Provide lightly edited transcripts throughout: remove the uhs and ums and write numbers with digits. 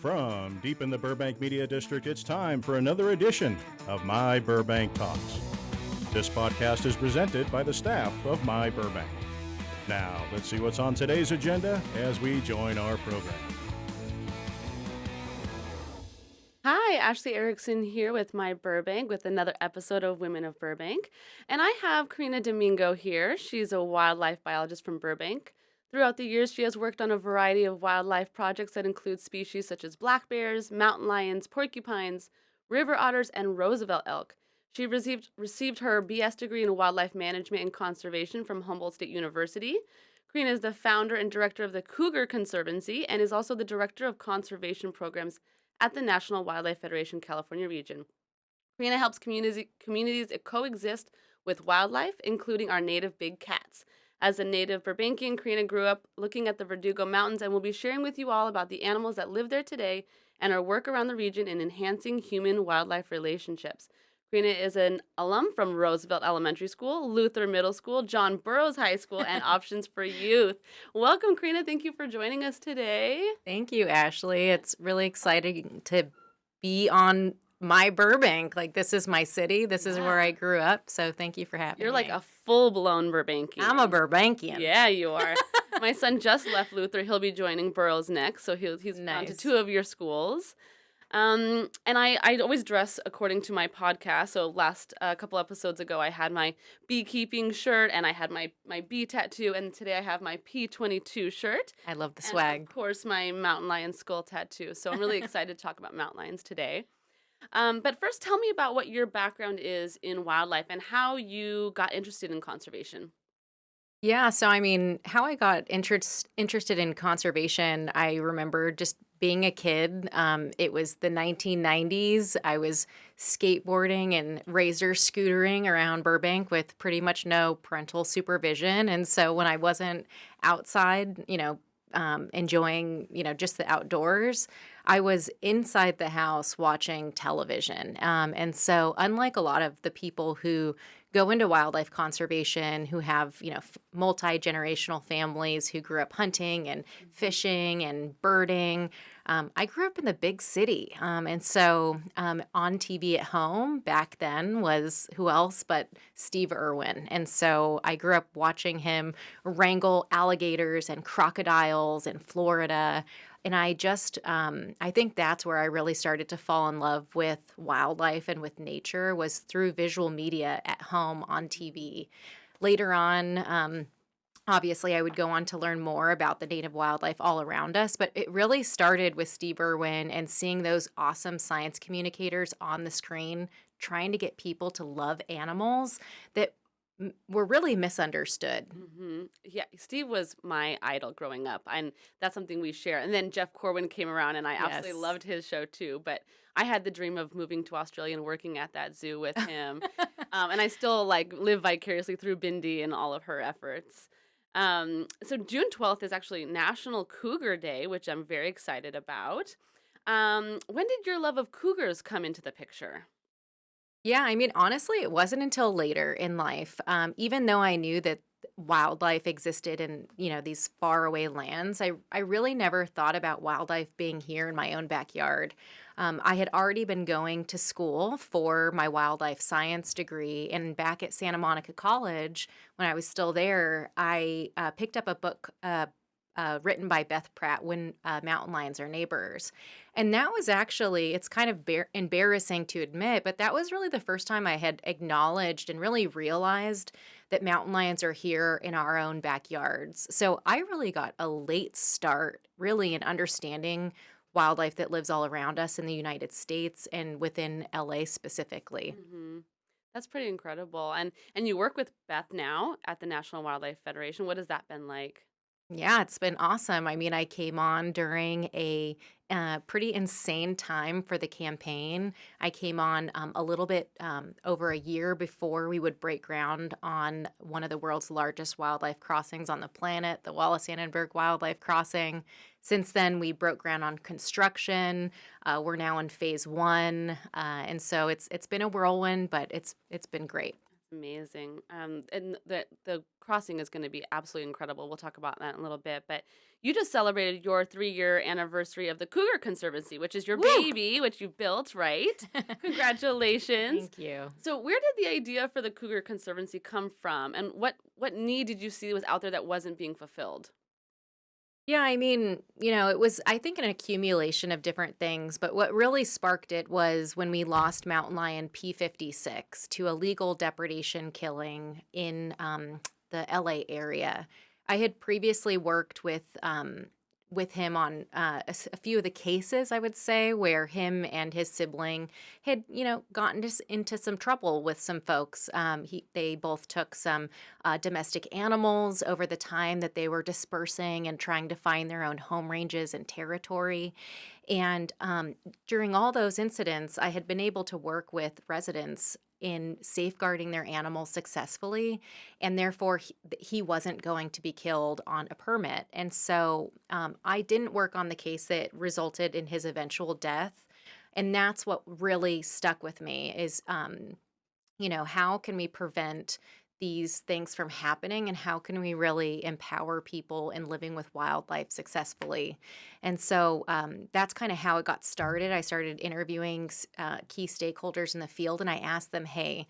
From deep in the Burbank Media District, it's time for another edition of myBurbank Talks. This podcast is presented by the staff of myBurbank. Now, let's see what's on today's agenda as we join our program. Hi, Ashley Erikson here with myBurbank with another episode of Women of Burbank. And I have Korinna Domingo here. She's a wildlife biologist from Burbank. Throughout the years, she has worked on a variety of wildlife projects that include species such as black bears, mountain lions, porcupines, river otters, and Roosevelt elk. She received her BS degree in wildlife management and conservation from Humboldt State University. Korinna is the founder and director of the Cougar Conservancy and is also the director of conservation programs at the National Wildlife Federation California region. Korinna helps communities coexist with wildlife, including our native big cats. As a native Burbankian, Korinna grew up looking at the Verdugo Mountains and will be sharing with you all about the animals that live there today and our work around the region in enhancing human-wildlife relationships. Korinna is an alum from Roosevelt Elementary School, Luther Middle School, John Burroughs High School, and Options for Youth. Welcome, Korinna. Thank you for joining us today. Thank you, Ashley. It's really exciting to be on myBurbank. Like, this is my city. This is where I grew up. So thank you for having me. You're like a full-blown Burbankian. I'm a Burbankian. Yeah, you are. My son just left Luther. He'll be joining Burroughs next, so he's gone to two of your schools. And I always dress according to my podcast. So a couple episodes ago, I had my beekeeping shirt and I had my bee tattoo. And today I have my P22 shirt. I love the swag. And of course, my mountain lion skull tattoo. So I'm really excited to talk about mountain lions today. But first, tell me about what your background is in wildlife and how you got interested in conservation. Yeah, so how I got interested in conservation, I remember just being a kid. It was the 1990s. I was skateboarding and razor scootering around Burbank with pretty much no parental supervision. And so when I wasn't outside, enjoying, just the outdoors, I was inside the house watching television. And so unlike a lot of the people who go into wildlife conservation, who have, multi-generational families who grew up hunting and fishing and birding, I grew up in the big city. And so on TV at home back then was who else but Steve Irwin. And so I grew up watching him wrangle alligators and crocodiles in Florida. And I think that's where I really started to fall in love with wildlife and with nature, was through visual media at home on TV. Later on, obviously, I would go on to learn more about the native wildlife all around us, but it really started with Steve Irwin and seeing those awesome science communicators on the screen trying to get people to love animals that were really misunderstood. Mm-hmm. Yeah, Steve was my idol growing up, and that's something we share. And then Jeff Corwin came around, and I absolutely loved his show too. But I had the dream of moving to Australia and working at that zoo with him, and I still live vicariously through Bindi and all of her efforts. So June 12th is actually National Cougar Day, which I'm very excited about. When did your love of cougars come into the picture? Yeah, honestly, it wasn't until later in life. Even though I knew that wildlife existed in, these faraway lands, I really never thought about wildlife being here in my own backyard. I had already been going to school for my wildlife science degree, and back at Santa Monica College, when I was still there, I picked up a book written by Beth Pratt, When Mountain Lions Are Neighbors. And that was actually, it's kind of embarrassing to admit, but that was really the first time I had acknowledged and really realized that mountain lions are here in our own backyards. So I really got a late start, really, in understanding wildlife that lives all around us in the United States and within LA specifically. Mm-hmm. That's pretty incredible. And you work with Beth now at the National Wildlife Federation. What has that been like? Yeah, it's been awesome. I came on during a pretty insane time for the campaign. I came on a little bit over a year before we would break ground on one of the world's largest wildlife crossings on the planet, the Wallis Annenberg Wildlife Crossing. Since then, we broke ground on construction. We're now in phase 1, and so it's been a whirlwind, but it's been great. Amazing. And the crossing is going to be absolutely incredible. We'll talk about that in a little bit. But you just celebrated your 3-year anniversary of the Cougar Conservancy, which is your Woo! baby, which you built, right? Congratulations. Thank you. So, where did the idea for the Cougar Conservancy come from, and what need did you see was out there that wasn't being fulfilled? Yeah, I mean, it was, I think, an accumulation of different things, but what really sparked it was when we lost mountain lion P56 to a legal depredation killing in the LA area. I had previously worked with him on a few of the cases, I would say, where him and his sibling had, gotten into some trouble with some folks. They both took some domestic animals over the time that they were dispersing and trying to find their own home ranges and territory. And during all those incidents, I had been able to work with residents in safeguarding their animals successfully, and therefore he wasn't going to be killed on a permit. And so I didn't work on the case that resulted in his eventual death. And that's what really stuck with me is, how can we prevent these things from happening, and how can we really empower people in living with wildlife successfully? And so that's kind of how it got started. I started interviewing key stakeholders in the field, and I asked them, hey,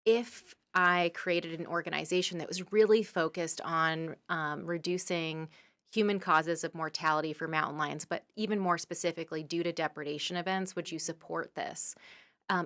if I created an organization that was really focused on reducing human causes of mortality for mountain lions, but even more specifically due to depredation events, would you support this?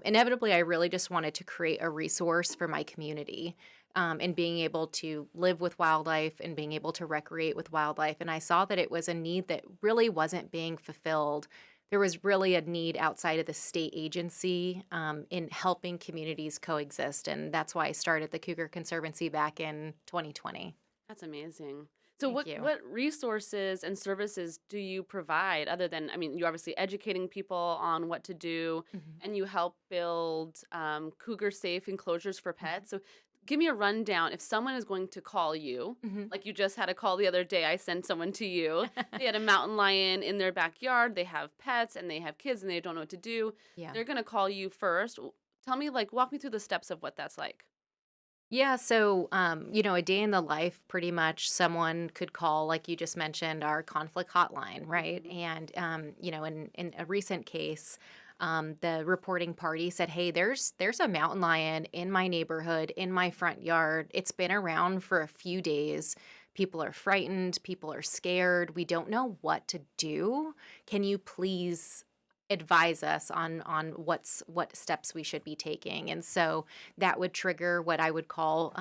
Inevitably, I really just wanted to create a resource for my community, and being able to live with wildlife and being able to recreate with wildlife. And I saw that it was a need that really wasn't being fulfilled. There was really a need outside of the state agency in helping communities coexist. And that's why I started the Cougar Conservancy back in 2020. That's amazing. So Thank what you. what resources and services do you provide other than, I mean, you're obviously educating people on what to do, Mhm. and you help build cougar safe enclosures for pets. So give me a rundown if someone is going to call you, Mhm. like you just had a call the other day. I sent someone to you. They had a mountain lion in their backyard. They have pets and they have kids and they don't know what to do. Yeah. They're going to call you first. Tell me, like, walk me through the steps of what that's like. Yeah, so a day in the life, pretty much someone could call, like you just mentioned, our conflict hotline, right? Mhm. And in a recent case, the reporting party said, "Hey, there's a mountain lion in my neighborhood, in my front yard. It's been around for a few days. People are frightened, people are scared. We don't know what to do. Can you please advise us on what steps we should be taking?" And so that would trigger what I would call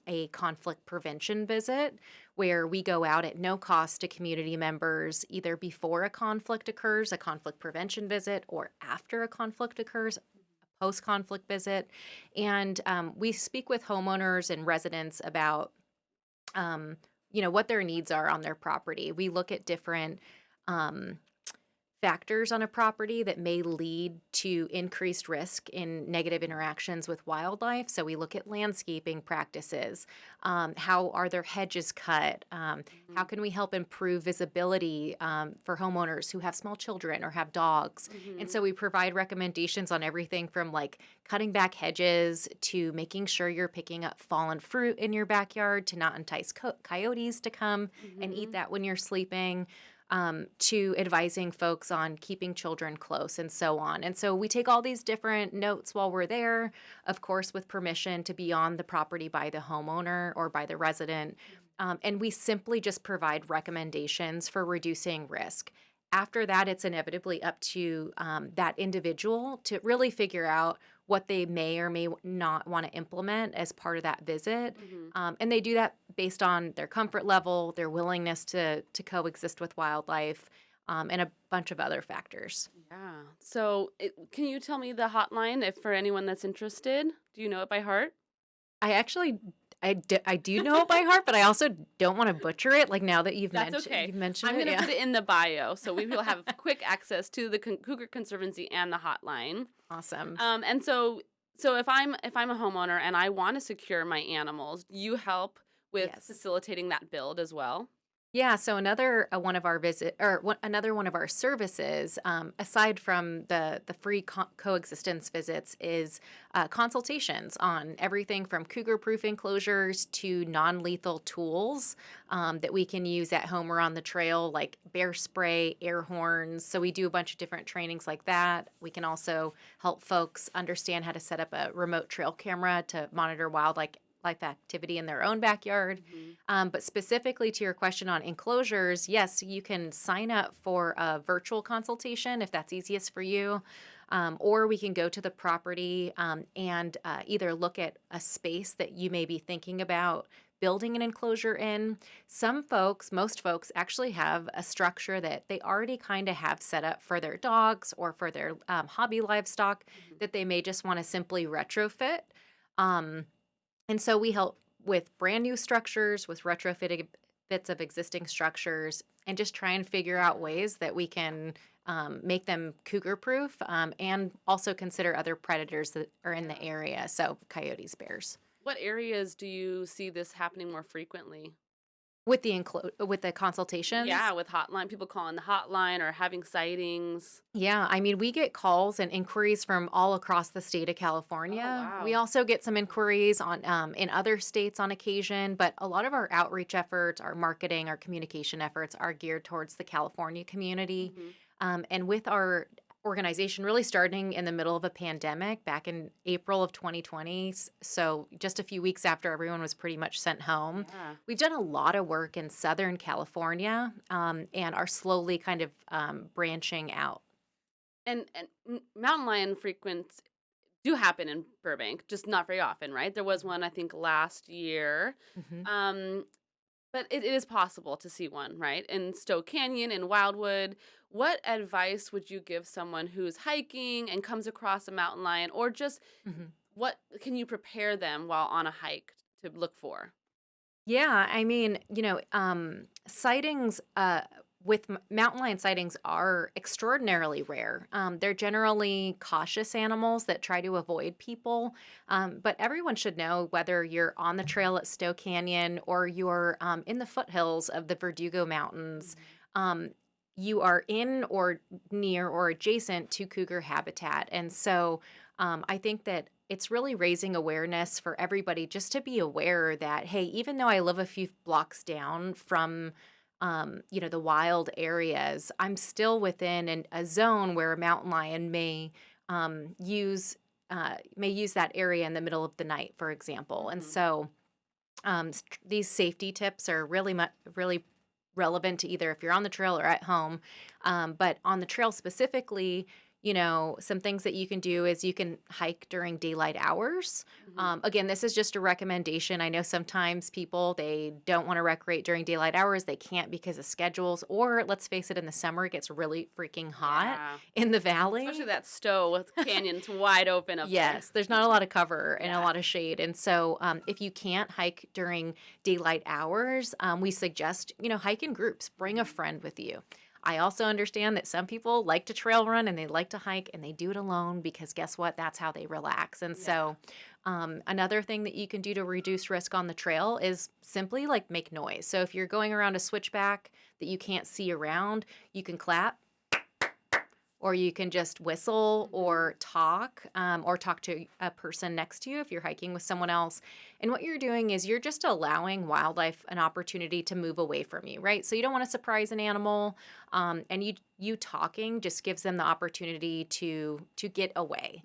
a conflict prevention visit, where we go out at no cost to community members, either before a conflict occurs, a conflict prevention visit, or after a conflict occurs, a post conflict visit. And we speak with homeowners and residents about what their needs are on their property. We look at different um, factors on a property that may lead to increased risk in negative interactions with wildlife. So we look at landscaping practices. How are their hedges cut? How can we help improve visibility for homeowners who have small children or have dogs? And Mhm. so we provide recommendations on everything from like cutting back hedges to making sure you're picking up fallen fruit in your backyard to not entice coyotes to come and eat Mhm. that when you're sleeping, to advising folks on keeping children close and so on. And so we take all these different notes while we're there, of course, with permission to be on the property by the homeowner or by the resident. And we simply just provide recommendations for reducing risk. After that, it's inevitably up to that individual to really figure out what they may or may not want to implement as part of that visit. Mhm. And they do that based on their comfort level, their willingness to coexist with wildlife, and a bunch of other factors. Yeah. So, can you tell me the hotline if for anyone that's interested? Do you know it by heart? I actually I do know it by heart, but I also don't want to butcher it. Like now that That's okay. you've mentioned I'm it, gonna yeah. put it in the bio, so we will have quick access to the Cougar Conservancy and the hotline. Awesome. And so if I'm a homeowner and I want to secure my animals, you help with Yes. facilitating that build as well. Yeah, so another one of our services, aside from the free coexistence visits, is consultations on everything from cougar-proof enclosures to non-lethal tools that we can use at home or on the trail, like bear spray, air horns. So we do a bunch of different trainings like that. We can also help folks understand how to set up a remote trail camera to monitor wildlife activity in their own backyard. Mhm. But specifically to your question on enclosures, yes, you can sign up for a virtual consultation if that's easiest for you. Or we can go to the property and either look at a space that you may be thinking about building an enclosure in. Most folks actually have a structure that they already kind of have set up for their dogs or for their hobby livestock Mhm. that they may just want to simply retrofit. Um, and so we help with brand new structures, with retrofitting bits of existing structures, and just try and figure out ways that we can make them cougar proof and also consider other predators that are in the Yeah. area. So, coyotes, bears. What areas do you see this happening more frequently? With the Yeah, consultations. with hotline, people calling the hotline or having sightings. Yeah, I mean, we get calls and inquiries from all across the state of Oh, California. We wow. also get some inquiries on in other states on occasion, but a lot of our outreach efforts, our marketing, our communication efforts are geared towards the California community. Mhm. And with our organization really starting in the middle of a pandemic back in April of 2020, so just a few weeks after everyone was pretty much sent home, Yeah. we've done a lot of work in Southern California and are slowly kind of branching out. And mountain lion frequents do happen in Burbank, just not very often, right? There was one I think last year. Mhm. Um, but it is possible to see one, right? In Stowe Canyon in Wildwood. What advice would you give someone who's hiking and comes across a mountain lion, or just Mhm. what can you prepare them while on a hike to look for? Yeah, I mean, sightings with mountain lion sightings are extraordinarily rare. They're generally cautious animals that try to avoid people. But everyone should know whether you're on the trail at Stowe Canyon or you're in the foothills of the Verdugo Mountains. Mhm. Um, you are in or near or adjacent to cougar habitat. And so I think that it's really raising awareness for everybody just to be aware that, hey, even though I live a few blocks down from, the wild areas, I'm still within a zone where a mountain lion may use that area in the middle of the night, for example. And Mhm. so these safety tips are really relevant to either if you're on the trail or at home. But on the trail specifically, some things that you can do is you can hike during daylight hours. Mhm. Again, this is just a recommendation. I know sometimes people they don't want to recreate during daylight hours. They can't because of schedules, or let's face it, in the summer it gets really freaking hot Yeah. in the Especially valley. that Stowe with canyons wide open up there. Yes, there's not a lot of cover and a Yeah. lot of shade. And so, if you can't hike during daylight hours, we suggest, hike in groups, bring a Mhm. friend with you. I also understand that some people like to trail run and they like to hike and they do it alone because guess what? That's how they relax. And Yeah. so, another thing that you can do to reduce risk on the trail is simply like make noise. So, if you're going around a switchback that you can't see around, you can clap or you can just whistle Mhm. or talk to a person next to you if you're hiking with someone else. And what you're doing is you're just allowing wildlife an opportunity to move away from you, right? So you don't want to surprise an animal, and you talking just gives them the opportunity to get away.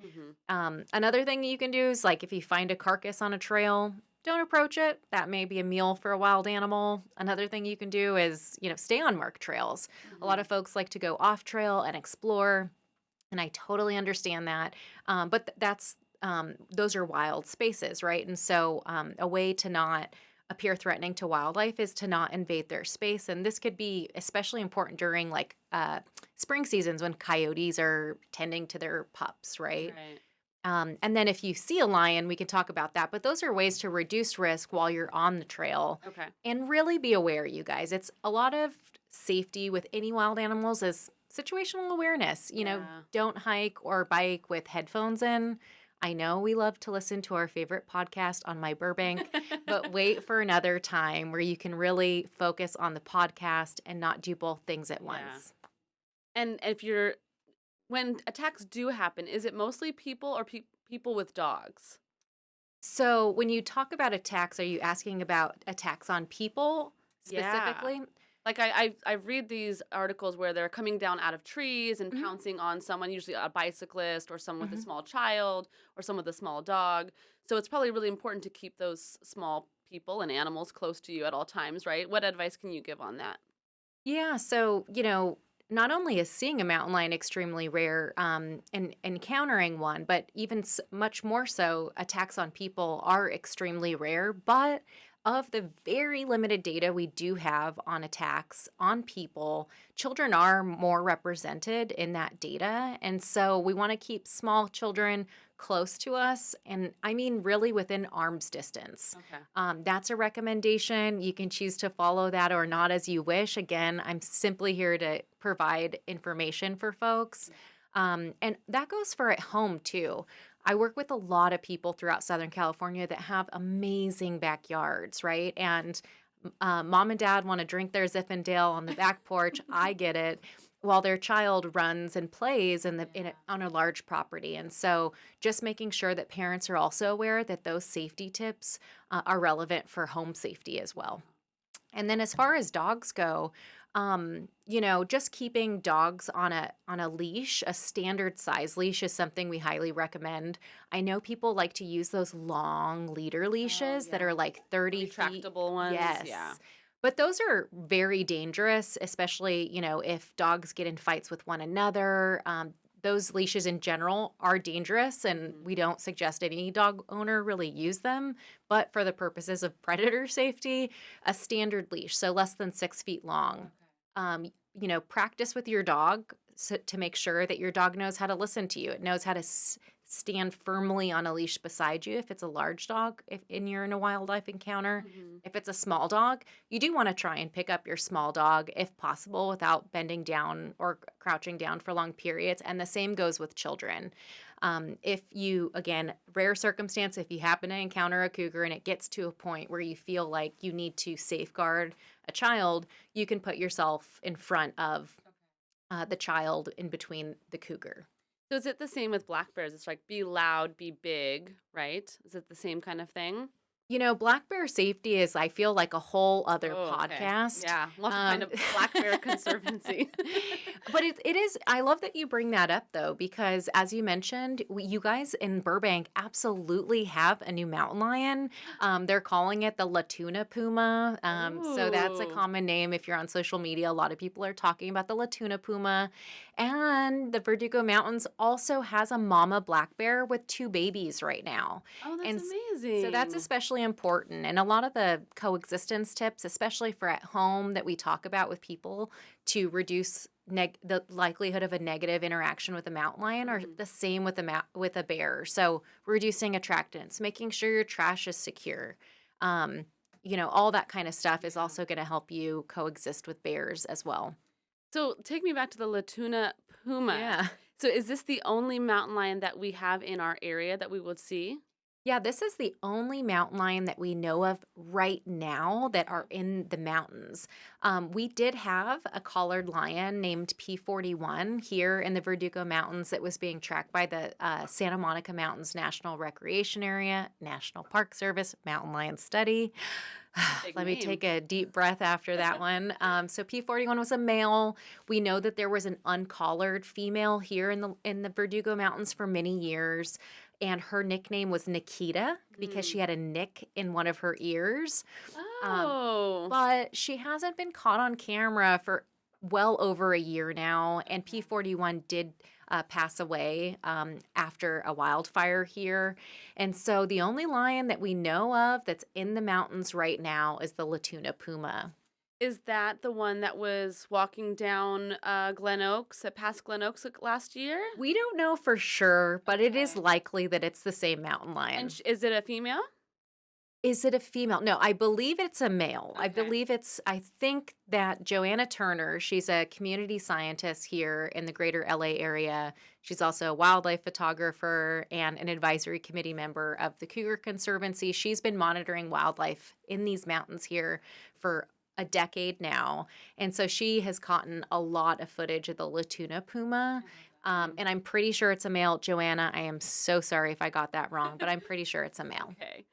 Mhm. Another thing you can do is like if you find a carcass on a trail, don't approach it. That may be a meal for a wild animal. Another thing you can do is, stay on marked trails. A lot Mhm. of folks like to go off trail and explore, and I totally understand that. But those are wild spaces, right? And so, a way to not appear threatening to wildlife is to not invade their space. And this could be especially important during like spring seasons when coyotes are tending to their pups, right? Right. And then if you see a lion, we can talk about that. But those are ways to reduce risk while you're on the trail Okay. and really be aware, you guys. It's a lot of safety with any wild animals is situational awareness. Yeah. Don't hike or bike with headphones in. I know we love to listen to our favorite podcast on myBurbank, but wait for another time where you can really focus on the podcast and not do both things at Yeah. once. And when attacks do happen, is it mostly people or people with dogs? So, when you talk about attacks, are you asking about attacks on people Yeah. specifically? Like I read these articles where they're coming down out of trees and Mhm. pouncing on someone, usually a bicyclist or someone with a Mhm. small child or someone with a small dog. So it's probably really important to keep those small people and animals close to you at all times, right? What advice can you give on that? Yeah, so, not only is seeing a mountain lion extremely rare, and encountering one, but even much more so, attacks on people are extremely rare. But of the very limited data we do have on attacks on people, children are more represented in that data. And so we want to keep small children close to us. And I mean, really within arm's distance. Okay. That's a recommendation. You can choose to follow that or not as you wish. Again, I'm simply here to provide information for folks. And that goes for at home too. I work with a lot of people throughout Southern California that have amazing backyards, right? And mom and dad want to drink their Zinfandel on the back porch. I get it. While their child runs and plays on a large property. And so just making sure that parents are also aware that those safety tips are relevant for home safety as well. And then as far as dogs go, just keeping dogs on a leash, a standard size leash is something we highly recommend. I know people like to use those long leader leashes that yeah. are like 30 feet. Retractable ones. Yes. Yeah. But those are very dangerous, especially, if dogs get in fights with one another. Those leashes in general are dangerous, and Mhm. we don't suggest any dog owner really use them. But for the purposes of predator safety, a standard leash, so less than 6 feet long. Practice with your dog to make sure that your dog knows how to listen to you. It knows how to stand firmly on a leash beside you if it's a large dog, and you're in a wildlife encounter. Mhm. If it's a small dog, you do want to try and pick up your small dog if possible without bending down or crouching down for long periods. And the same goes with children. If you, again, rare circumstance, if you happen to encounter a cougar and it gets to a point where you feel like you need to safeguard a child, you can put yourself in front of the child in between the cougar. So is it the same with black bears? It's like be loud, be big, right? Is it the same kind of thing? Black bear safety is, I feel like, a whole other Oh, okay. podcast. Yeah, we'll have to find a black bear conservancy. But it is, I love that you bring that up, though, because as you mentioned, you guys in Burbank absolutely have a new mountain lion. They're calling it the Latuna Puma. So that's a Ooh. common name if you're on social media. A lot of people are talking about the Latuna Puma. And the Verdugo Mountains also has a mama black bear with 2 babies right now. Oh, that's And amazing. so that's especially important. And a lot of the coexistence tips, especially for at home that we talk about with people to reduce the likelihood of a negative interaction with a mountain lion, are the same with with a bear. So reducing attractants, making sure your trash is secure. All that kind of stuff is also going to help you coexist with bears as well. So take me back to the Latuna Puma. Yeah. So is this the only mountain lion that we have in our area that we would see? Yeah, this is the only mountain lion that we know of right now that are in the mountains. We did have a collared lion named P41 here in the Verdugo Mountains that was being tracked by the Santa Monica Mountains National Recreation Area, National Park Service, Mountain Lion Study. Big Let me name. take a deep breath after that one. So P41 was a male. We know that there was an uncollared female here in the Verdugo Mountains for many years, and her nickname was Nikita because she had a nick in one of her ears. Oh. But she hasn't been caught on camera for well over a year now, and P41 did pass away after a wildfire here. And so the only lion that we know of that's in the mountains right now is the Latuna Puma. Is that the one that was walking down Glen Oaks, past Glen Oaks last year? We don't know for sure, but it is Okay. likely that it's the same mountain lion. And is it a female? Is it a female? No, I believe it's a male. Okay. I think that Joanna Turner, she's a community scientist here in the greater LA area. She's also a wildlife photographer and an advisory committee member of the Cougar Conservancy. She's been monitoring wildlife in these mountains here for a decade now. And so she has caught a lot of footage of the Latuna puma. And I'm pretty sure it's a male. Joanna, I am so sorry if I got that wrong, but I'm pretty sure it's a male. Okay.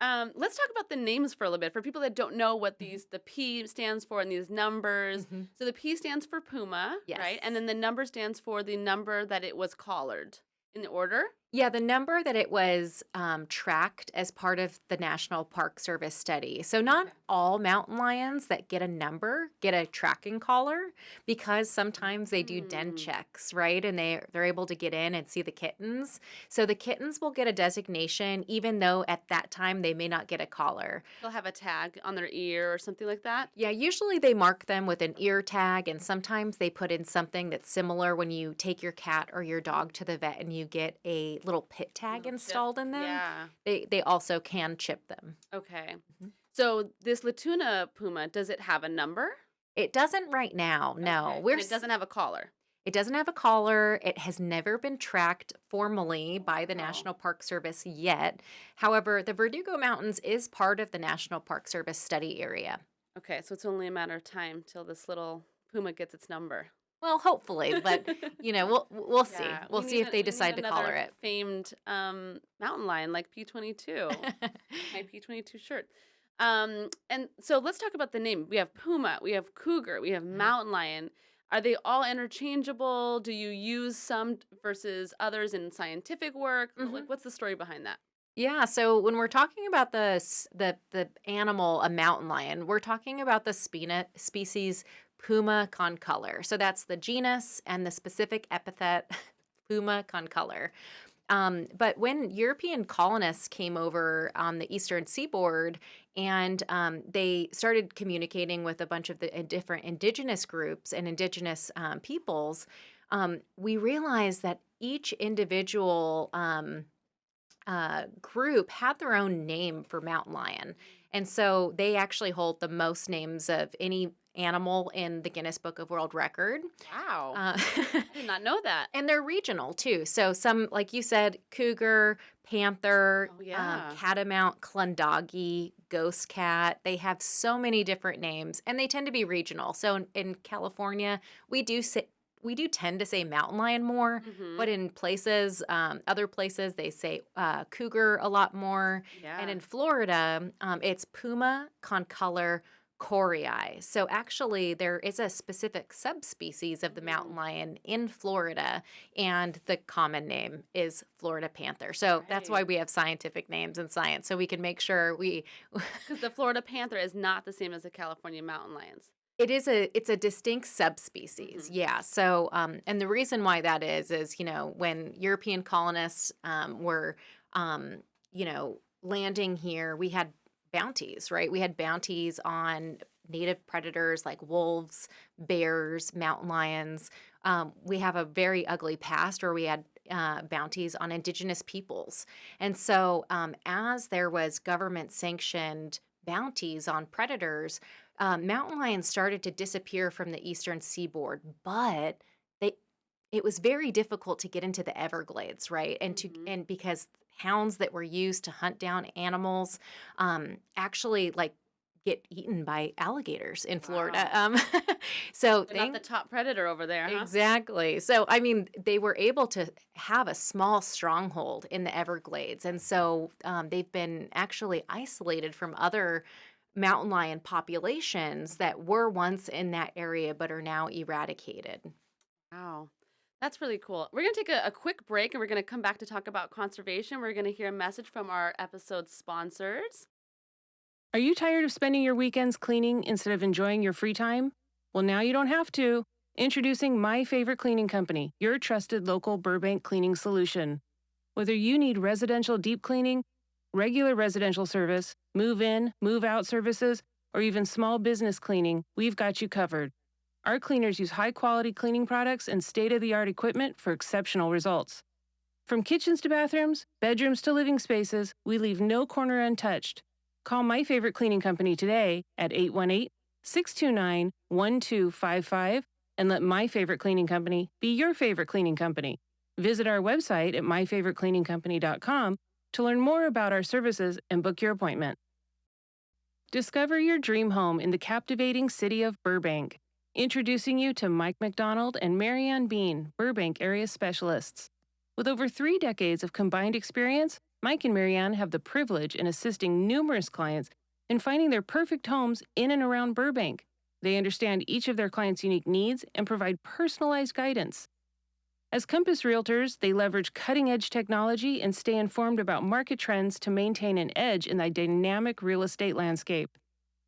Let's talk about the names for a little bit for people that don't know what the P stands for and these numbers. Mhm. So the P stands for puma, right? Yes. And then the number stands for the number that it was collared in the order. Yeah, the number that it was tracked as part of the National Park Service study. So, not Okay. all mountain lions that get a number get a tracking collar because sometimes they do den Mm. checks, right? And they're able to get in and see the kittens. So, the kittens will get a designation even though at that time they may not get a collar. They'll have a tag on their ear or something like that. Yeah, usually they mark them with an ear tag, and sometimes they put in something that's similar when you take your cat or your dog to the vet and you get a little pit tag Little chip. installed in them. Yeah. They also can chip them. Okay. Mhm. So this Latuna puma, does it have a number? It doesn't right now. No, Okay. we're And it doesn't have a collar. it doesn't have a collar. It has never been tracked formally by the Wow. National Park Service yet. However, the Verdugo Mountains is part of the National Park Service study area. Okay, so it's only a matter of time till this little puma gets its number. Well, hopefully, but we'll see. Yeah, We'll see if they decide to collar another it. famed mountain lion like P22, my P22 shirt. And so let's talk about the name. We have puma, we have cougar, we have mountain lion. Are they all interchangeable? Do you use some versus others in scientific work? Mhm. Like, what's the story behind that? Yeah, so when we're talking about the animal, a mountain lion, we're talking about the species Puma concolor. So that's the genus and the specific epithet Puma concolor. But when European colonists came over on the eastern seaboard and they started communicating with a bunch of the different indigenous groups and indigenous peoples, we realized that each individual group had their own name for mountain lion. And so they actually hold the most names of any animal in the Guinness Book of World Record. Wow. Uh, I did not know that. and they're regional too. So some, like you said, cougar, panther, Oh, yeah. catamount, klondike, ghost cat. They have so many different names, and they tend to be regional. So in California, we do tend to say mountain lion more, Mhm. but in places, other places, they say cougar a lot more. Yeah. And in Florida, it's Puma concolor corii. So actually, there is a specific subspecies of the mountain lion in Florida, and the common name is Florida panther. So that's why Right. we have scientific names in science, so we can make sure we. Because the Florida panther is not the same as the California mountain lions. It's a distinct subspecies, Mhm. yeah. So, and the reason why that is when European colonists were, landing here, we had bounties, right? We had bounties on native predators like wolves, bears, mountain lions. We have a very ugly past where we had bounties on indigenous peoples, and so as there was government sanctioned bounties on predators, mountain lions started to disappear from the eastern seaboard, but they it was very difficult to get into the Everglades, right? Mhm. And because hounds that were used to hunt down animals actually like get eaten by alligators in Florida. Wow. So They're not the top predator over there, huh? exactly. So, I mean, they were able to have a small stronghold in the Everglades. And so they've been actually isolated from other mountain lion populations that were once in that area but are now eradicated. Wow. That's really cool. We're going to take a quick break and we're going to come back to talk about conservation. We're going to hear a message from our episode sponsors. Are you tired of spending your weekends cleaning instead of enjoying your free time? Well, now you don't have to. Introducing my favorite cleaning company, your trusted local Burbank cleaning solution. Whether you need residential deep cleaning, regular residential service, move in, move out services, or even small business cleaning, we've got you covered. Our cleaners use high-quality cleaning products and state-of-the-art equipment for exceptional results. From kitchens to bathrooms, bedrooms to living spaces, we leave no corner untouched. Call My Favorite Cleaning Company today at 818-629-1255 and let My Favorite Cleaning Company be your favorite cleaning company. Visit our website at myfavoritecleaningcompany.com to learn more about our services and book your appointment. Discover your dream home in the captivating city of Burbank. Introducing you to Mike McDonald and Marianne Bean, Burbank area specialists. With over 3 decades of combined experience, Mike and Marianne have the privilege in assisting numerous clients in finding their perfect homes in and around Burbank. They understand each of their clients' unique needs and provide personalized guidance. As Compass Realtors, they leverage cutting-edge technology and stay informed about market trends to maintain an edge in the dynamic real estate landscape.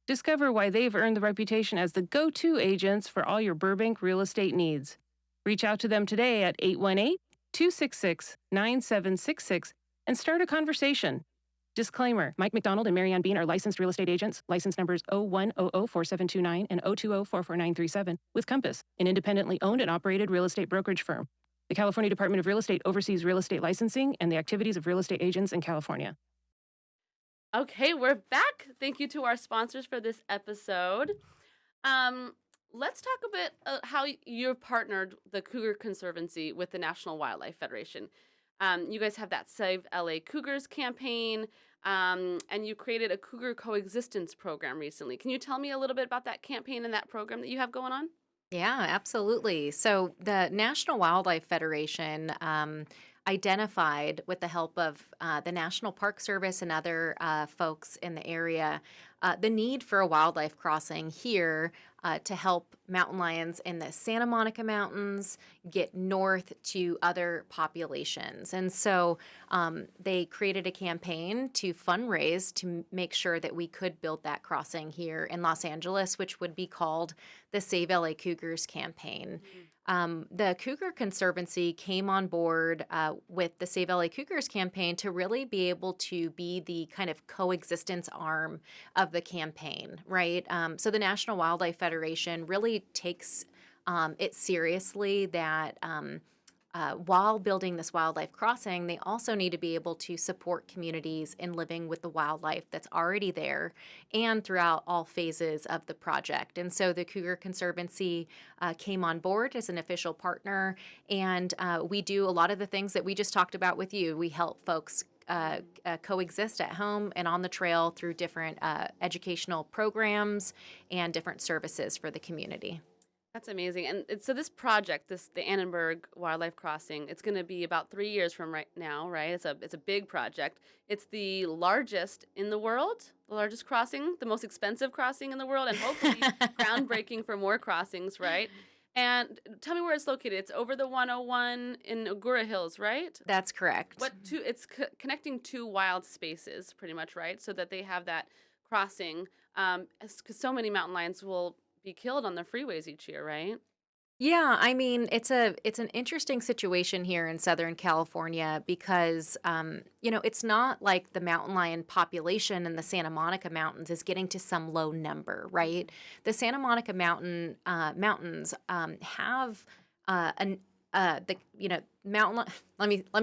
Discover why they've earned the reputation as the go-to agents for all your Burbank real estate needs. Reach out to them today at 818-266-9766 and start a conversation. Disclaimer, Mike McDonald and Marianne Bean are licensed real estate agents, license numbers 01004729 and 020-44937, with Compass, an independently owned and operated real estate brokerage firm. The California Department of Real Estate oversees real estate licensing and the activities of real estate agents in California. Okay, we're back. Thank you to our sponsors for this episode. Let's talk a bit how you've partnered the Cougar Conservancy with the National Wildlife Federation. You guys have that Save LA Cougars campaign, and you created a Cougar coexistence program recently. Can you tell me a little bit about that campaign and that program that you have going on? Yeah, absolutely. So the National Wildlife Federation identified, with the help of the National Park Service and other folks in the area, the need for a wildlife crossing here to help mountain lions in the Santa Monica Mountains get north to other populations. And so they created a campaign to fundraise to make sure that we could build that crossing here in Los Angeles, which would be called the Save LA Cougars campaign. The Cougar Conservancy came on board with the Save LA Cougars campaign to really be able to be the kind of coexistence arm of the campaign, right? So the National Wildlife Federation really takes it seriously that while building this wildlife crossing, they also need to be able to support communities in living with the wildlife that's already there and throughout all phases of the project. And so the Cougar Conservancy came on board as an official partner, and we do a lot of the things that we just talked about with you. We help folks coexist at home and on the trail through different educational programs and different services for the community. That's amazing. And so this project, the Annenberg Wildlife Crossing, it's going to be about 3 years from right now, right? It's a big project. It's the largest in the world, the largest crossing, the most expensive crossing in the world, and hopefully groundbreaking for more crossings, right? And tell me where it's located. It's over the 101 in Agoura Hills, right? That's correct. It's connecting two wild spaces, pretty much, right? So that they have that crossing, because so many mountain lions will be killed on the freeways each year, right? Yeah, I mean, it's an interesting situation here in Southern California because it's not like the mountain lion population in the Santa Monica Mountains is getting to some low number, right? The Santa Monica mountains have mountain. Let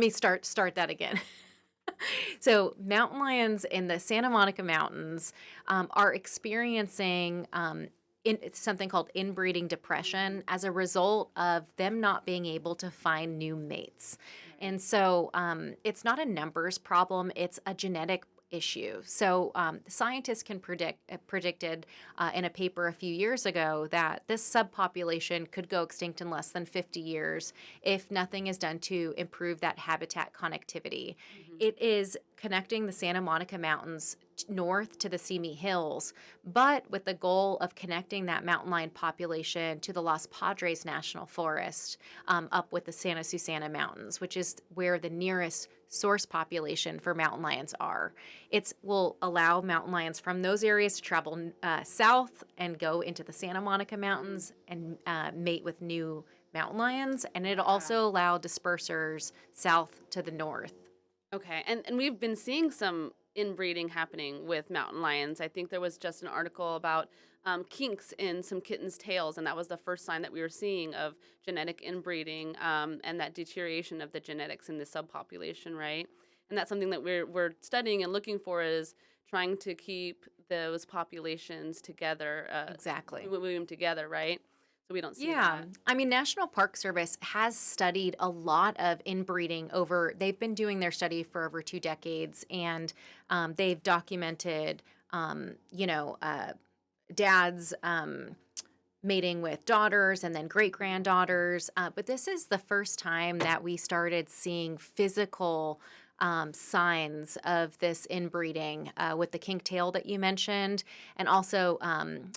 me start that again. So mountain lions in the Santa Monica Mountains are experiencing it's something called inbreeding depression as a result of them not being able to find new mates. And so it's not a numbers problem, it's a genetic issue. So scientists predicted in a paper a few years ago that this subpopulation could go extinct in less than 50 years if nothing is done to improve that habitat connectivity. Mm-hmm. It is connecting the Santa Monica Mountains north to the Simi Hills, but with the goal of connecting that mountain lion population to the Los Padres National Forest up with the Santa Susana Mountains, which is where the nearest source population for mountain lions are. It will allow mountain lions from those areas to travel south and go into the Santa Monica Mountains and mate with new mountain lions, and it'll also allow dispersers south to the north. Okay, and we've been seeing some inbreeding happening with mountain lions. I think there was just an article about kinks in some kittens' tails, and that was the first sign that we were seeing of genetic inbreeding and that deterioration of the genetics in the subpopulation, right? And that's something that we're studying and looking for, is trying to keep those populations together, Exactly. move them together, right? So we don't see Yeah. that. I mean, National Park Service has studied a lot of inbreeding they've been doing their study for over 2 decades, and they've documented, dads mating with daughters and then great granddaughters. But this is the first time that we started seeing physical signs of this inbreeding with the kink tail that you mentioned, and also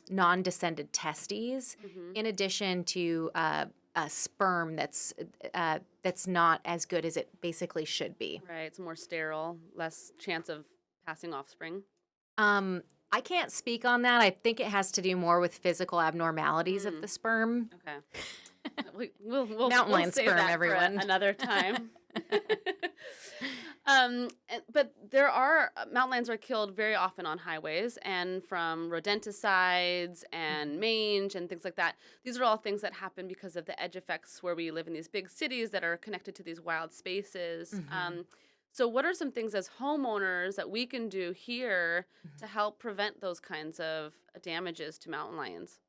non-descended testes, Hmm. in addition to a sperm that's not as good as it basically should be. Right. It's more sterile, less chance of passing offspring. Um, I can't speak on that. I think it has to do more with physical abnormalities of Mm, the sperm. okay. We'll Mountain lion save sperm, that for everyone. another time. But there are mountain lions are killed very often on highways and from rodenticides and mange and things like that. These are all things that happen because of the edge effects where we live in these big cities that are connected to these wild spaces. Mhm. So what are some things as homeowners that we can do here Mhm. to help prevent those kinds of damages to mountain lions?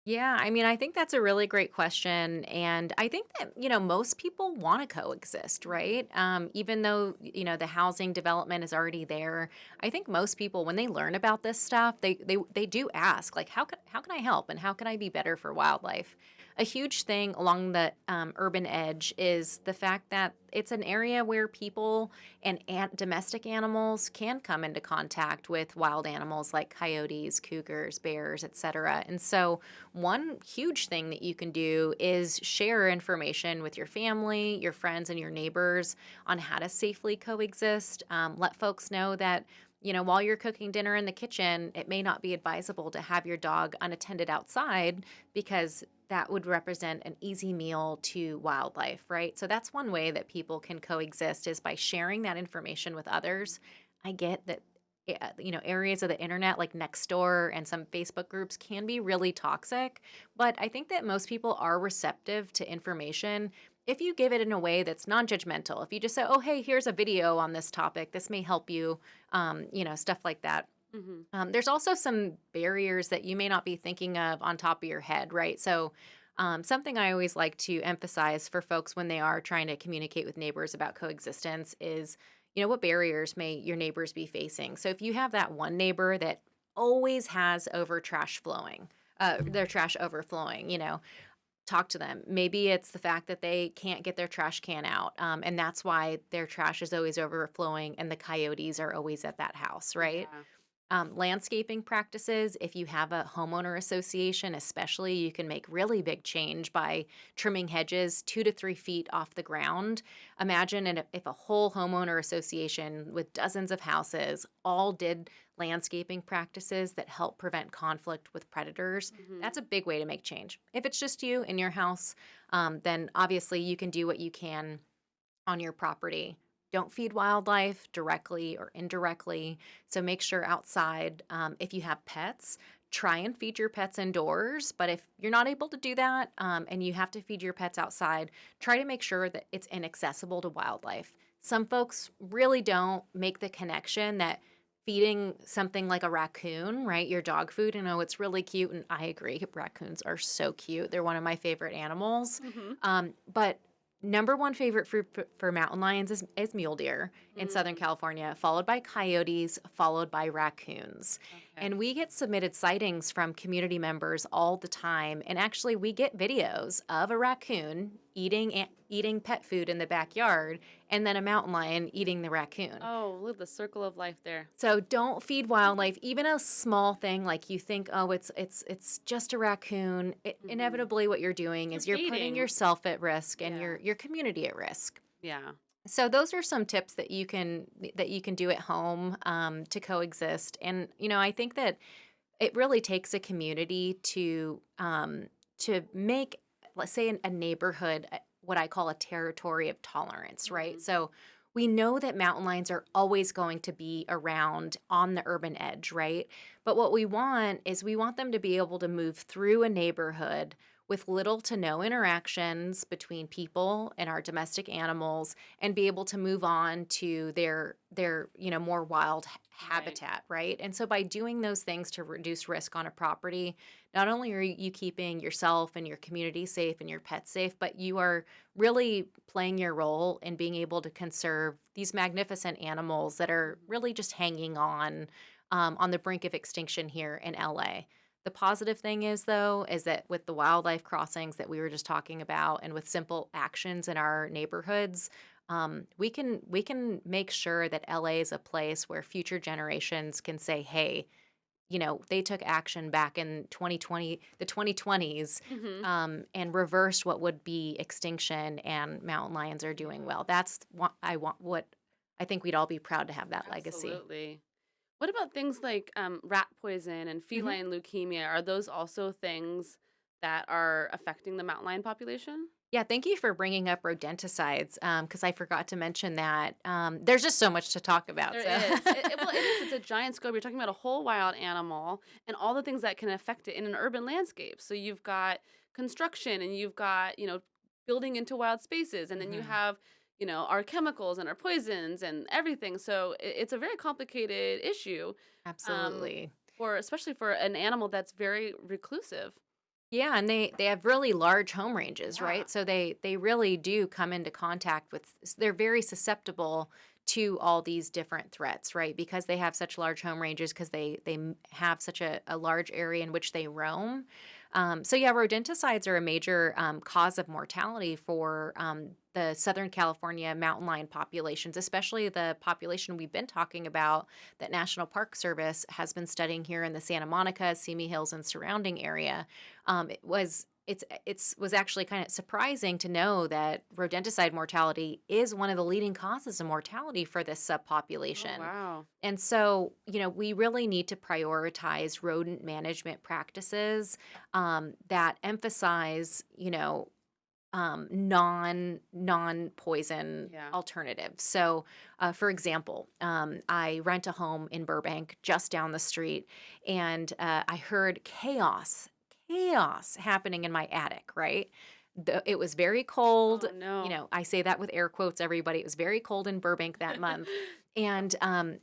Yeah, I mean, I think that's a really great question. And I think that, most people want to coexist, right? Even though, the housing development is already there. I think most people, when they learn about this stuff, they do ask, like, how can I help and how can I be better for wildlife? A huge thing along the urban edge is the fact that it's an area where people and domestic animals can come into contact with wild animals like coyotes, cougars, bears, etc. And so one huge thing that you can do is share information with your family, your friends, and your neighbors on how to safely coexist. Let folks know that, while you're cooking dinner in the kitchen, it may not be advisable to have your dog unattended outside, because that would represent an easy meal to wildlife, right? So that's one way that people can coexist, is by sharing that information with others. I get that areas of the internet like Nextdoor and some Facebook groups can be really toxic, but I think that most people are receptive to information if you give it in a way that's non-judgmental. If you just say, "Oh, hey, here's a video on this topic. This may help you," stuff like that. Hmm. There's also some barriers that you may not be thinking of on top of your head, right? So, something I always like to emphasize for folks when they are trying to communicate with neighbors about coexistence is, what barriers may your neighbors be facing? So, if you have that one neighbor that always has their trash overflowing, talk to them. Maybe it's the fact that they can't get their trash can out, and that's why their trash is always overflowing and the coyotes are always at that house, right? Yeah. Landscaping practices, if you have a homeowner association, especially, you can make really big change by trimming hedges 2 to 3 feet off the ground. Imagine if a whole homeowner association with dozens of houses all did landscaping practices that help prevent conflict with predators. Hmm. That's a big way to make change. If it's just you in your house, then obviously you can do what you can on your property. Don't feed wildlife directly or indirectly. So make sure outside, if you have pets, try and feed your pets indoors. But if you're not able to do that, and you have to feed your pets outside, try to make sure that it's inaccessible to wildlife. Some folks really don't make the connection that feeding something like a raccoon, right, your dog food, it's really cute. And I agree, raccoons are so cute. They're one of my favorite animals. Hmm. But number one favorite fruit for mountain lions is mule deer in Southern Mm, California, followed by coyotes, followed by raccoons. okay. And we get submitted sightings from community members all the time. And actually, we get videos of a raccoon eating pet food in the backyard, and then a mountain lion eating the raccoon. Oh, look at the circle of life there. So don't feed wildlife, even a small thing like you think, oh, it's just a raccoon. Hmm. Inevitably, what you're doing You're is you're putting feeding. yourself at risk and Yeah. your community at risk. Yeah. So those are some tips that you can do at home, to coexist. And I think that it really takes a community to make, let's say, a neighborhood, what I call a territory of tolerance, right? Hmm. So we know that mountain lions are always going to be around on the urban edge, right? But what we want is we want them to be able to move through a neighborhood with little to no interactions between people and our domestic animals, and be able to move on to their more wild Right. habitat, right? And so by doing those things to reduce risk on a property, not only are you keeping yourself and your community safe and your pets safe, but you are really playing your role in being able to conserve these magnificent animals that are Mhm. really just hanging on the brink of extinction here in LA. The positive thing is, though, is that with the wildlife crossings that we were just talking about, and with simple actions in our neighborhoods, we can make sure that LA is a place where future generations can say, "Hey, they took action back in 2020, the 2020s, Mhm. and reversed what would be extinction, and mountain lions are doing Yeah. well." That's what I think we'd all be proud to have that legacy. Absolutely. What about things like rat poison and Mhm. feline leukemia? Are those also things that are affecting the mountain lion population? Yeah, thank you for bringing up rodenticides, because I forgot to mention that. There's just so much to talk about. There So, is. Well, it is. It's a giant scope. You're talking about a whole wild animal and all the things that can affect it in an urban landscape. So you've got construction and you've got, building into wild spaces. And then you Mhm. have, our chemicals and our poisons and everything. So it's a very complicated issue, um, Absolutely. especially for an animal that's very reclusive. Yeah, and they have really large home ranges, Yeah. right? So they really do come into contact with. They're very susceptible to all these different threats, right? Because they have such large home ranges, because they have such a large area in which they roam. So yeah, rodenticides are a major cause of mortality for the Southern California mountain lion populations, especially the population we've been talking about that National Park Service has been studying here in the Santa Monica, Simi Hills, and surrounding area. It was actually kind of surprising to know that rodenticide mortality is one of the leading causes of mortality for this Oh, subpopulation. wow. And so, we really need to prioritize rodent management practices that emphasize, non poison Yeah. alternatives. So, for example, I rent a home in Burbank, just down the street, and I heard chaos happening in my attic. Right, it was very cold. Oh, no. I say that with air quotes. Everybody, it was very cold in Burbank that month. And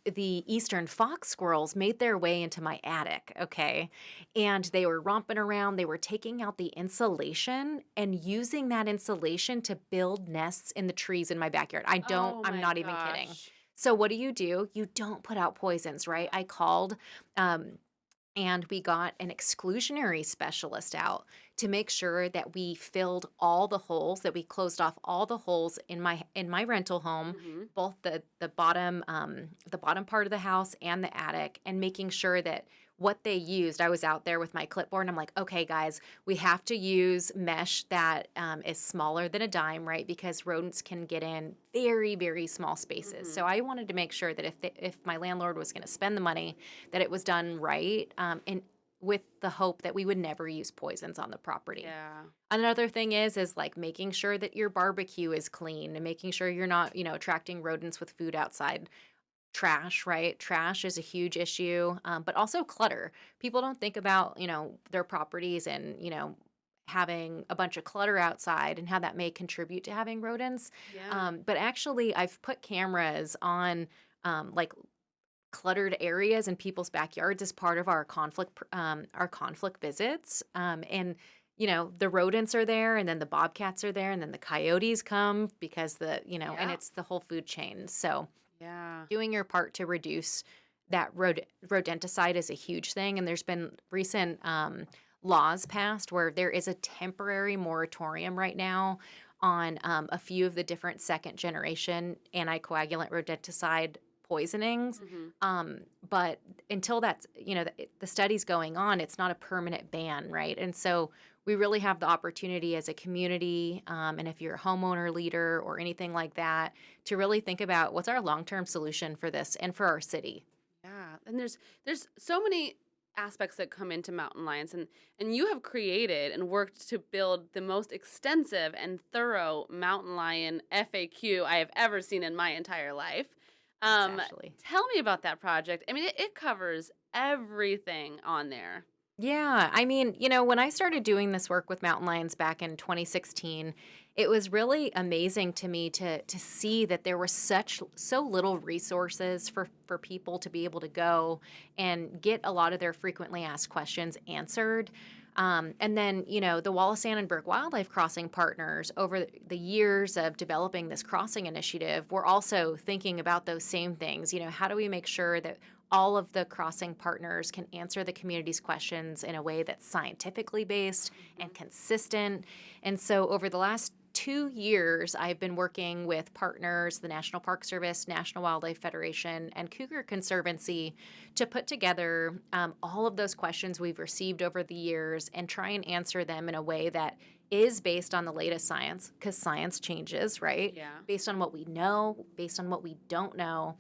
the eastern fox squirrels made their way into my attic. Okay, and they were romping around. They were taking out the insulation and using that insulation to build nests in the trees in my backyard. Oh, I'm my not even kidding. gosh. So what do? You don't put out poisons, right? I called um, and we got an exclusionary specialist out to make sure that we filled all the holes, that we closed off all the holes in my rental home, Mhm. both the bottom part of the house and the attic, and making sure that what they used. I was out there with my clipboard and I'm like, okay, guys, we have to use mesh that is smaller than a dime, right? Because rodents can get in very, very small spaces. So Mhm. I wanted to make sure that if my landlord was going to spend the money, that it was done right, and with the hope that we would never use poisons on the property. Yeah. Another thing is like making sure that your barbecue is clean, and making sure you're not, attracting rodents with food outside. Trash, right? Trash is a huge issue, but also clutter. People don't think about, their properties and, having a bunch of clutter outside and how that may contribute to having rodents. Yeah. But actually, I've put cameras on like cluttered areas in people's backyards as part of our conflict visits. And the rodents are there, and then the bobcats are there, and then the coyotes come because and Yeah. it's the whole food chain. So Yeah. doing your part to reduce that rodenticide is a huge thing. And there's been recent laws passed where there is a temporary moratorium right now on a few of the different second generation anticoagulant rodenticide poisonings. Mhm. But until the study's going on, it's not a permanent ban, right? And so we really have the opportunity as a community, and if you're a homeowner leader or anything like that, to really think about what's our long-term solution for this and for our city. Yeah. And there's so many aspects that come into mountain lions, and you have created and worked to build the most extensive and thorough mountain lion FAQ I have ever seen in my entire life. Thanks, Um Ashley. Tell me about that project. I mean, it covers everything on there. Yeah, I mean, when I started doing this work with mountain lions back in 2016, it was really amazing to me to see that there was so little resources for people to be able to go and get a lot of their frequently asked questions answered. And then, the Wallis Annenberg Wildlife Crossing partners, over the years of developing this crossing initiative, were also thinking about those same things. How do we make sure that all of the crossing partners can answer the community's questions in a way that's scientifically based and consistent? And so over the last 2 years, I've been working with partners, the National Park Service, National Wildlife Federation, and Cougar Conservancy to put together all of those questions we've received over the years and try and answer them in a way that is based on the latest science, because science changes, right? Yeah. Based on what we know, based on what we don't know,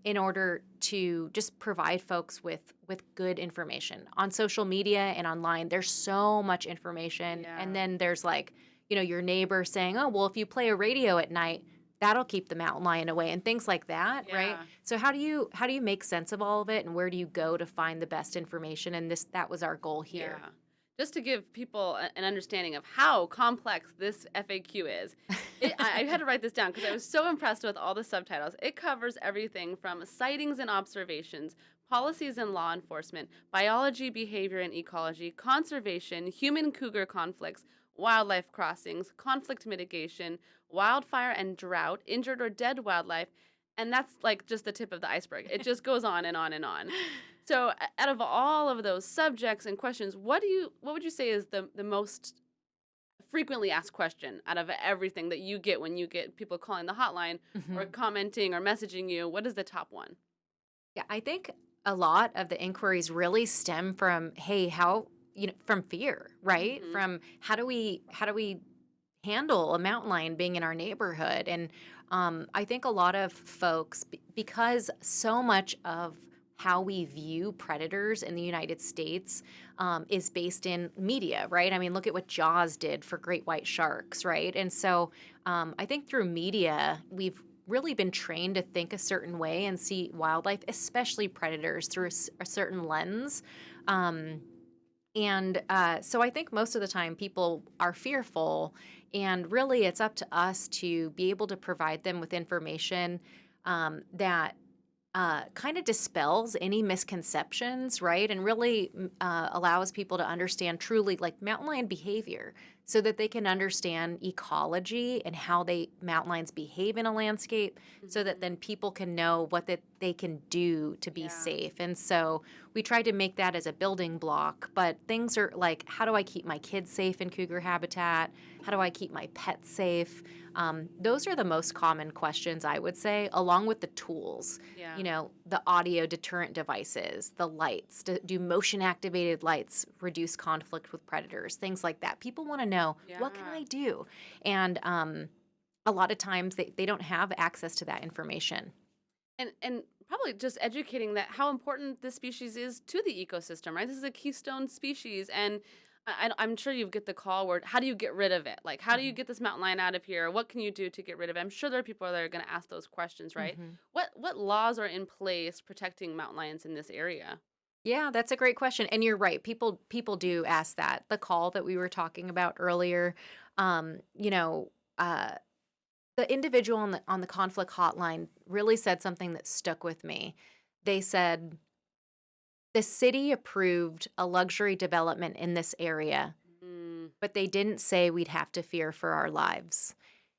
in order to just provide folks with good information. On social media and online, there's so much information. Yeah. And then there's like, your neighbor saying, oh, well, if you play a radio at night, that'll keep the mountain lion away, and things like that, right? Yeah. So how do you make sense of all of it, and where do you go to find the best information? And that was our goal here. Yeah. Just to give people an understanding of how complex this FAQ is, I had to write this down because I was so impressed with all the subtitles. It covers everything from sightings and observations, policies and law enforcement, biology, behavior and ecology, conservation, human cougar conflicts, wildlife crossings, conflict mitigation, wildfire and drought, injured or dead wildlife, and that's like just the tip of the iceberg. It just goes on and on and on. So, out of all of those subjects and questions, what would you say is the most frequently asked question out of everything that you get when you get people calling the hotline or commenting or messaging you? What is the top one? Yeah, I think a lot of the inquiries really stem from, hey, from fear, right? Mhm. From how do we handle a mountain lion being in our neighborhood? And I think a lot of folks, because so much of how we view predators in the United States is based in media, right? I mean, look at what Jaws did for great white sharks, right? And so I think through media, we've really been trained to think a certain way and see wildlife, especially predators, through a certain lens. So I think most of the time people are fearful, and really it's up to us to be able to provide them with information that kind of dispels any misconceptions, right? And really allows people to understand truly like mountain lion behavior, so that they can understand ecology and how mountain lions behave in a landscape, so that then people can know what that they can do to be Yeah. safe. And so we try to make that as a building block. But things are like, how do I keep my kids safe in cougar habitat? How do I keep my pets safe? Those are the most common questions, I would say, along with the tools. Yeah. The audio deterrent devices, the lights. Do motion activated lights reduce conflict with predators? Things like that. People want to know, what can Yeah. I do? And a lot of times they don't have access to that information. And probably just educating that how important this species is to the ecosystem, right? This is a keystone species, and I'm sure you get the call where, how do you get rid of it? Like, how do you get this mountain lion out of here? What can you do to get rid of it? I'm sure there are people that are going to ask those questions, right? Mhm. What laws are in place protecting mountain lions in this area? Yeah, that's a great question, and you're right. People do ask that. The call that we were talking about earlier, um, you know, uh, the individual on the conflict hotline really said something that stuck with me. They said the city approved a luxury development in this area, Mm, but they didn't say we'd have to fear for our lives.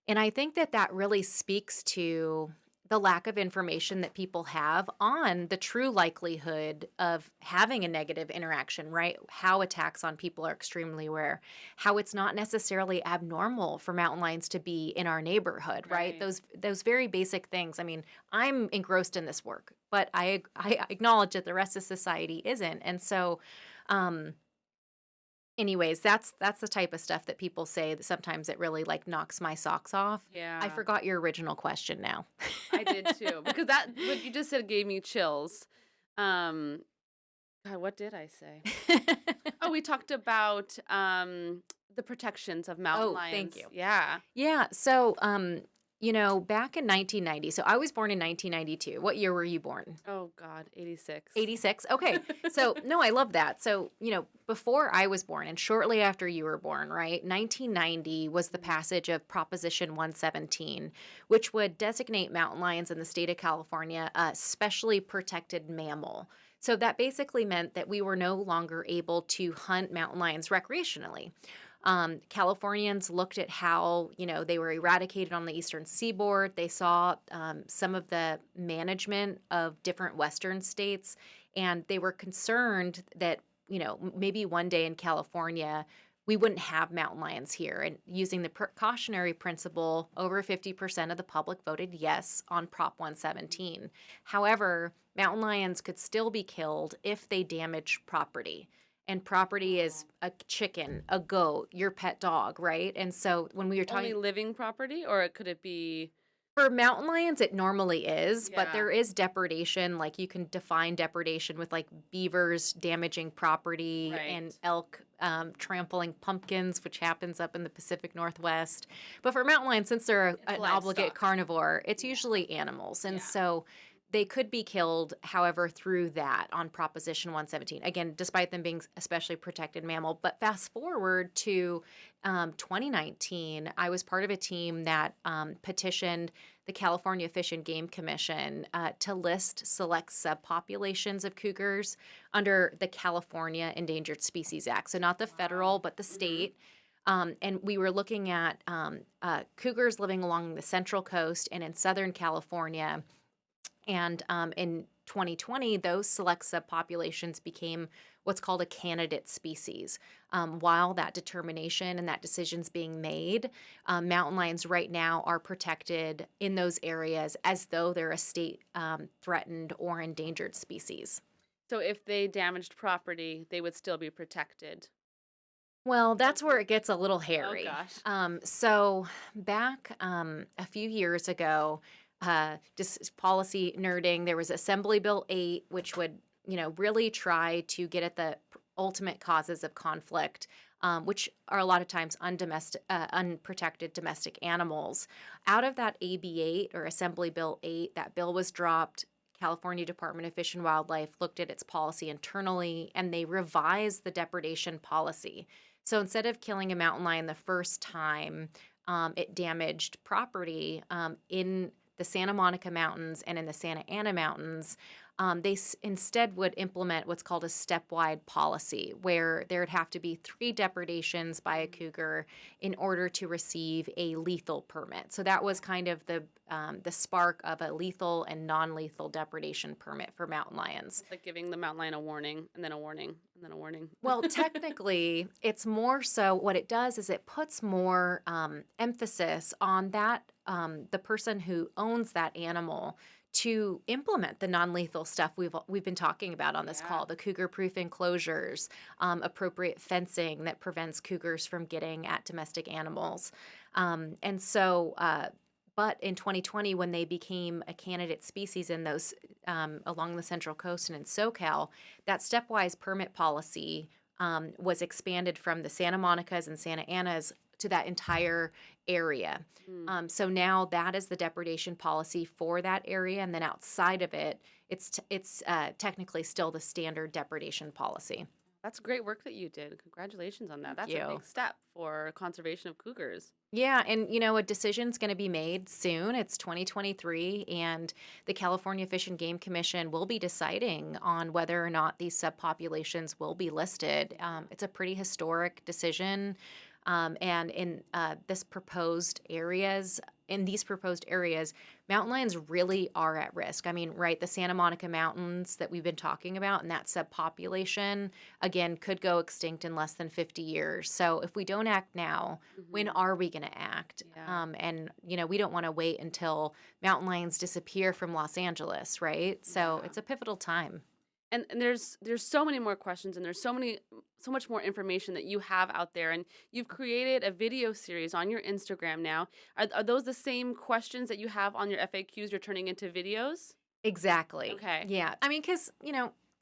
And I think that really speaks to the lack of information that people have on the true likelihood of having a negative interaction, right? How attacks on people are extremely rare, how it's not necessarily abnormal for mountain lions to be in our neighborhood, right? right. Those very basic things. I mean, I'm engrossed in this work, but I acknowledge that the rest of society isn't. And so um anyways, that's the type of stuff that people say that sometimes it really like knocks my socks off. Yeah. I forgot your original question now. I did too, because that what you just said gave me chills. Um, God, what did I say? Oh, we talked about the protections of mountain Oh, lions. thank you. Yeah. Yeah, so Back in 1990, so I was born in 1992. What year were you born? Oh God, 86. 86. Okay. So, no, I love that. So, before I was born and shortly after you were born, right? 1990 was the passage of Proposition 117, which would designate mountain lions in the state of California a specially protected mammal. So that basically meant that we were no longer able to hunt mountain lions recreationally. Californians looked at how, they were eradicated on the eastern seaboard. They saw some of the management of different western states, and they were concerned that, maybe one day in California, we wouldn't have mountain lions here. And using the precautionary principle, over 50% of the public voted yes on Prop 117. However, mountain lions could still be killed if they damage property. And property is a chicken, a goat, your pet dog, right? And so when we were Only talking living property, or could it be? for mountain lions, it normally is, but Yeah. there is depredation. Like you can define depredation with like beavers damaging property and Right. elk trampling pumpkins, which happens up in the Pacific Northwest. But for mountain lions, since they're It's an obligate livestock. carnivore, it's usually animals. And Yeah. so they could be killed, however, through that on Proposition 117. Again, despite them being especially protected mammal. But fast forward to 2019, I was part of a team that petitioned the California Fish and Game Commission to list select subpopulations of cougars under the California Endangered Species Act. So not the federal, but the state. And we were looking at cougars living along the Central Coast and in Southern California. And in 2020, those select subpopulations became what's called a candidate species. While that determination and that decision's being made, mountain lions right now are protected in those areas as though they're a state threatened or endangered species. So if they damaged property, they would still be protected. Well, that's where it gets a little hairy. gosh. So back a few years ago, just policy nerding, there was Assembly Bill 8, which would, really try to get at the ultimate causes of conflict, which are a lot of times unprotected domestic animals. Out of that AB 8 or Assembly Bill 8, that bill was dropped. California Department of Fish and Wildlife looked at its policy internally, and they revised the depredation policy. So instead of killing a mountain lion the first time, it damaged property in the Santa Monica Mountains and in the Santa Ana Mountains. They instead would implement what's called a stepwide policy, where there would have to be 3 depredations by a cougar in order to receive a lethal permit. So that was kind of the spark of a lethal and non-lethal depredation permit for mountain lions. It's like giving the mountain lion a warning, and then a warning, and then a warning. Well, technically, it's more so what it does is it puts more emphasis on that the person who owns that animal to implement the non-lethal stuff we've been talking about on this call, the cougar-proof enclosures, appropriate fencing that prevents cougars from getting at domestic animals. And so, but in 2020, when they became a candidate species in those along the Central Coast and in SoCal, that stepwise permit policy was expanded from the Santa Monicas and Santa Anas to that entire area. So now that is the depredation policy for that area, and then outside of it, it's technically still the standard depredation policy. That's great work that you did. Congratulations on that. That's Thank a you. big step for conservation of cougars. Yeah, and a decision's going to be made soon. It's 2023, and the California Fish and Game Commission will be deciding on whether or not these subpopulations will be listed. It's a pretty historic decision, and in these proposed areas, mountain lions really are at risk. I mean, right, the Santa Monica Mountains that we've been talking about and that subpopulation, again, could go extinct in less than 50 years. So if we don't act now, when are we going to act? Yeah. And, we don't want to wait until mountain lions disappear from Los Angeles, right? So Yeah. it's a pivotal time. And there's so many more questions, and there's so much more information that you have out there, and you've created a video series on your Instagram now. Are those the same questions that you have on your FAQs you're turning into videos? Exactly. Okay. Yeah. I mean, because,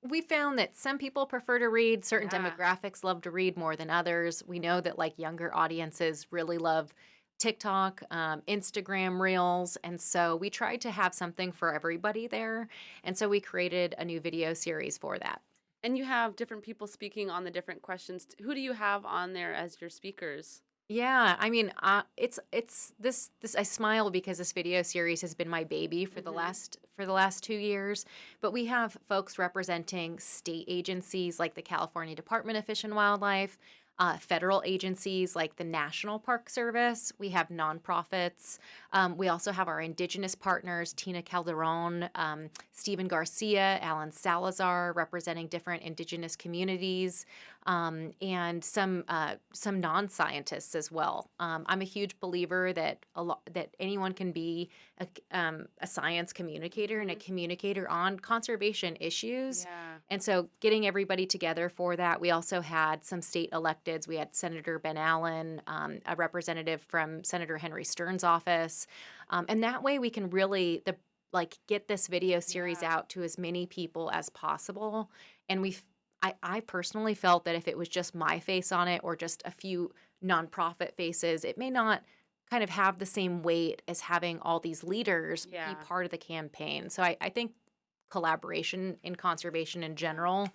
we found that some people prefer to read, certain Yeah. demographics love to read more than others. We know that like younger audiences really love TikTok, Instagram Reels. And so we tried to have something for everybody there. And so we created a new video series for that. And you have different people speaking on the different questions. Who do you have on there as your speakers? Yeah, I mean, it's this. I smile because this video series has been my baby for the last 2 years. But we have folks representing state agencies like the California Department of Fish and Wildlife, federal agencies like the National Park Service. We have nonprofits. We also have our indigenous partners, Tina Calderon, Stephen Garcia, Alan Salazar, representing different indigenous communities, and some non-scientists as well. I'm a huge believer that that anyone can be a science communicator and a communicator on conservation issues. Yeah. And so getting everybody together for that, we also had some state electeds. We had Senator Ben Allen, a representative from Senator Henry Stern's office. And that way we can really get this video series out to as many people as possible. And I personally felt that if it was just my face on it or just a few nonprofit faces, it may not kind of have the same weight as having all these leaders be part of the campaign. So I think collaboration in conservation in general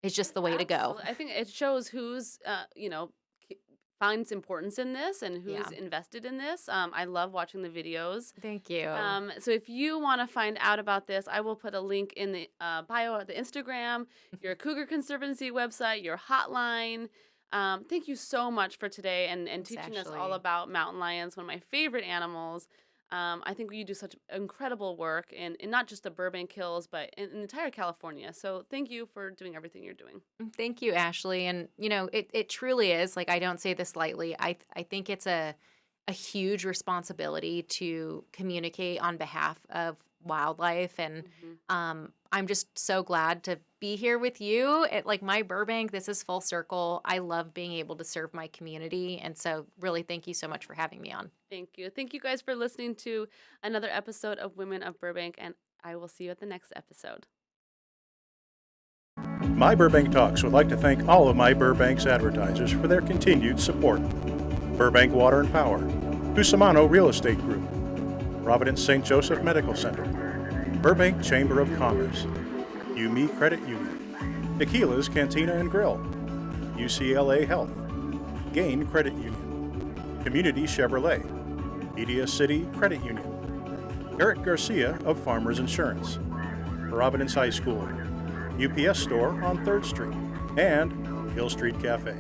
is just the way to go. Absolutely. I think it shows who's, finds importance in this and who's invested in this. I love watching the videos. Thank you. So if you want to find out about this, I will put a link in the bio of the Instagram, your Cougar Conservancy website, your hotline. Thank you so much for today and teaching us all about mountain lions, one of my favorite animals. I think you do such incredible work in not just the Burbank Hills, but in entire California. So thank you for doing everything you're doing. Thank you, Ashley. And, it truly is, I don't say this lightly. I think it's a huge responsibility to communicate on behalf of wildlife. And I'm just so glad to be here with you at myBurbank. This is full circle. I love being able to serve my community. And so really thank you so much for having me on. Thank you. Thank you guys for listening to another episode of Women of Burbank, and I will see you at the next episode. myBurbank Talks would like to thank all of myBurbank's advertisers for their continued support. Burbank Water and Power, Cusimano Real Estate Group, Providence St. Joseph Medical Center, Burbank Chamber of Commerce, UME Credit Union, Tequila's Cantina and Grill, UCLA Health, Gain Credit Union, Community Chevrolet, Media City Credit Union, Eric Garcia of Farmers Insurance, Providence High School, UPS Store on 3rd Street, and Hill Street Cafe.